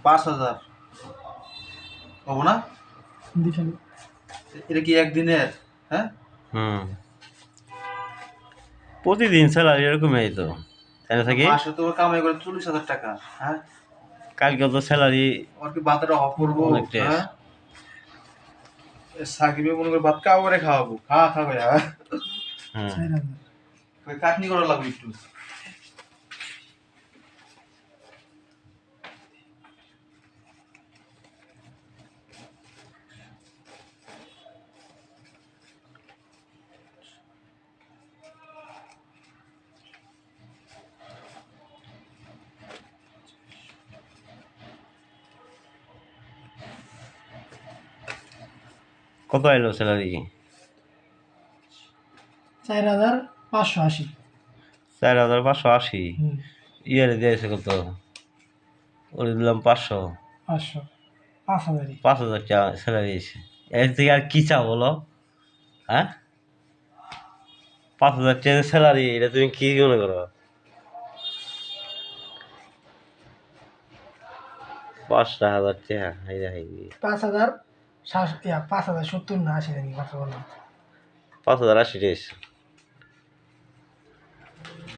5,000 হবো না? এটা কি একদিনের? হ্যাঁ, প্রতিদিন স্যালারি এরকমই তো, তাই না থাকি? মাসে তো কামাই করে 40,000 টাকা। হ্যাঁ, কালকে তো স্যালারি ওর কি ভাতের অভাব পড়বো? অনেকটা। হ্যাঁ, সাকিবে মনে করে ভাত কাউ করে খাওয়াবো, খাবে। হ্যাঁ, কাটনি করা লাগবে একটু। কত এলো স্যালারি? 4,580। 4,580। ইয়ারে দিয়েছে কত? ওরে দিলাম 500। 500, 5,000। 5,000 টাকা স্যালারি এসে, এর থেকে আর কি চাও বলো? হ্যাঁ, 5,000 টাকা স্যালারি, এটা তুমি কি মনে করো? 5,000 টাকা, হাইরে হাইরে। 5,070 না 80 নাকি কথা বললাম। 5,080 টাকা।